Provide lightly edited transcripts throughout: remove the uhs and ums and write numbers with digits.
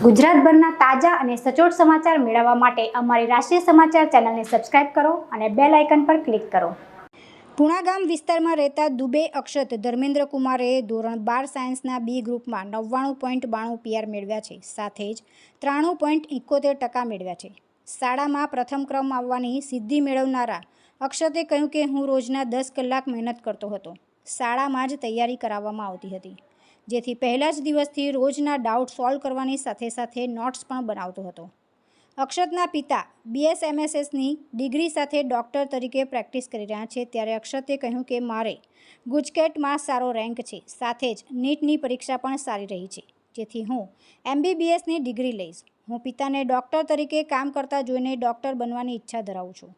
ગુજરાતભરના તાજા અને સચોટ સમાચાર મેળવવા માટે અમારી રાષ્ટ્રીય સમાચાર ચેનલને સબસ્ક્રાઇબ કરો અને બેલ આઇકન પર ક્લિક કરો। પૂણા ગામ વિસ્તારમાં રહેતા દુબે અક્ષત ધર્મેન્દ્ર કુમારે ધોરણ 12 સાયન્સના બી ગ્રુપમાં 99.92 PR મેળવ્યા છે, સાથે જ 93.71% મેળવ્યા છે। શાળામાં પ્રથમ ક્રમ આવવાની સિદ્ધિ મેળવનારા અક્ષતે કહ્યું કે હું રોજના 10 કલાક મહેનત કરતો હતો। શાળામાં જ તૈયારી કરાવવામાં આવતી હતી, જેથી પહેલા જ દિવસથી રોજના ડાઉટ સોલ્વ કરવાની સાથે સાથે નોટ્સ પણ બનાવતો હતો। અક્ષતના પિતા BSMSની ડિગ્રી સાથે ડૉક્ટર તરીકે પ્રેક્ટિસ કરી રહ્યા છે, ત્યારે અક્ષતે કહ્યું કે મારે ગુજકેટમાં સારો રેન્ક છે, સાથે જ નીટની પરીક્ષા પણ સારી રહી છે, જેથી હું MBBSની ડિગ્રી લઈશ। હું પિતાને ડૉક્ટર તરીકે કામ કરતા જોઈને ડૉક્ટર બનવાની ઈચ્છા ધરાવું છું।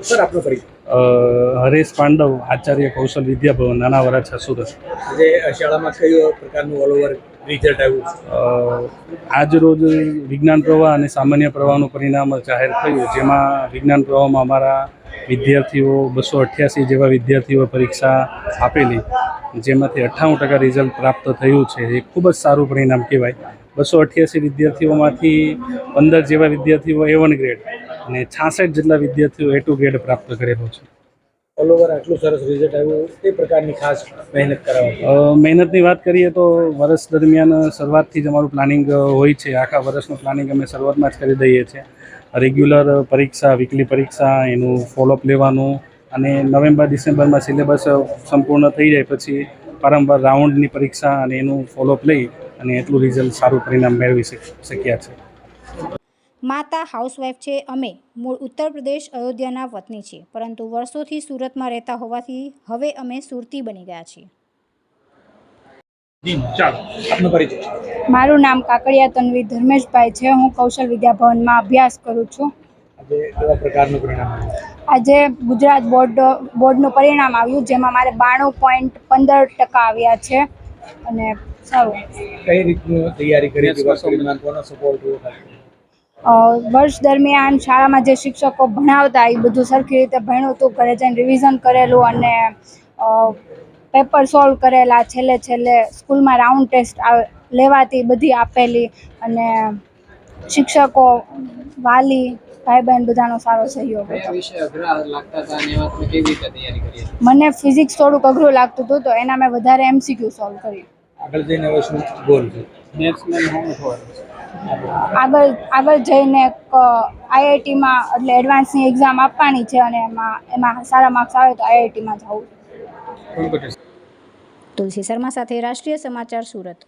સર, આપનો પરિચય? હરેશ પાંડવ, આચાર્ય કૌશલ વિદ્યાભવન, નાના વરાછા, સુરત। આજે શાળામાં કયો પ્રકારનું ઓલ ઓવર રિઝલ્ટ આવ્યું? આજ રોજ વિજ્ઞાન પ્રવાહ અને સામાન્ય પ્રવાહનું પરિણામ જાહેર થયું, જેમાં વિજ્ઞાન પ્રવાહમાં અમારા વિદ્યાર્થીઓ 288 જેવા વિદ્યાર્થીઓ પરીક્ષા આપેલી, જેમાંથી 98% રિઝલ્ટ પ્રાપ્ત થયું છે। એ ખૂબ જ સારું પરિણામ કહેવાય। 288 વિદ્યાર્થીઓમાંથી 15 જેવા વિદ્યાર્થીઓ A1 ગ્રેડ અને 66 જેટલા વિદ્યાર્થીઓ A2 ગ્રેડ પ્રાપ્ત કરેલો છે। ઓલ ઓવર આટલું સરસ રિઝલ્ટ આવ્યું, તે પ્રકારની ખાસ મહેનત કરાવવામાં? મહેનતની વાત કરીએ તો વર્ષ દરમિયાન શરૂઆતથી જ અમારું પ્લાનિંગ હોય છે। આખા વર્ષનું પ્લાનિંગ અમે શરૂઆતમાં જ કરી દઈએ છીએ। રેગ્યુલર પરીક્ષા, વીકલી પરીક્ષા, એનું ફોલોઅપ લેવાનું, અને નવેમ્બર-ડિસેમ્બરમાં સિલેબસ સંપૂર્ણ થઈ જાય પછી વારંવાર રાઉન્ડની પરીક્ષા અને એનું ફોલોઅપ લઈ અને એટલું રિઝલ્ટ સારું પરિણામ મેળવી શક્યા છે। માતા હાઉસવાઈફ છે। અમે મૂળ ઉત્તર પ્રદેશ અયોધ્યાના વતની છીએ, પરંતુ વર્ષોથી સુરતમાં રહેતા હોવાથી હવે અમે સુરતી બની ગયા છીએ। આપનો પરિચય? મારું નામ કાકડિયા તન્વી ધર્મેશભાઈ છે। હું કૌશલ વિદ્યાભવનમાં અભ્યાસ કરું છું। આજે કેવા પ્રકારનું પરિણામ આવ્યું? આજે ગુજરાત બોર્ડનું પરિણામ આવ્યું, જેમાં મારે 92.15% આવ્યા છે, અને સારું। કઈ રીતનું તૈયારી કરી હતી? વર્ષ દરમિયાન કોનો સપોર્ટ રહ્યો? વર્ષ દરમિયાન શાળામાં જે શિક્ષકો ભણાવતા એ બધું સરખી રીતે ભણ્યું હતું, ઘરે જઈને રિવિઝન કરેલું અને પેપર સોલ્વ કરેલા। છેલ્લે સ્કૂલમાં રાઉન્ડ ટેસ્ટ લેવાતી બધી આપેલી, અને શિક્ષકો, વાલી, ભાઈ બહેન બધાનો સારો સહયોગ હતો। મને ફિઝિક્સ થોડુંક અઘરું લાગતું હતું, તો એના મેં વધારે MCQ સોલ્વ કરી। આગળ જઈને હવે શું ગોલ છે? આગળ જઈને IITમાં એટલે એડવાન્સની એક્ઝામ આપવાની છે, અને એમાં સારા માર્ક્સ આવે તો IITમાં જવું। તુલસી શર્મા સાથે રાષ્ટ્રીય સમાચાર, સુરત।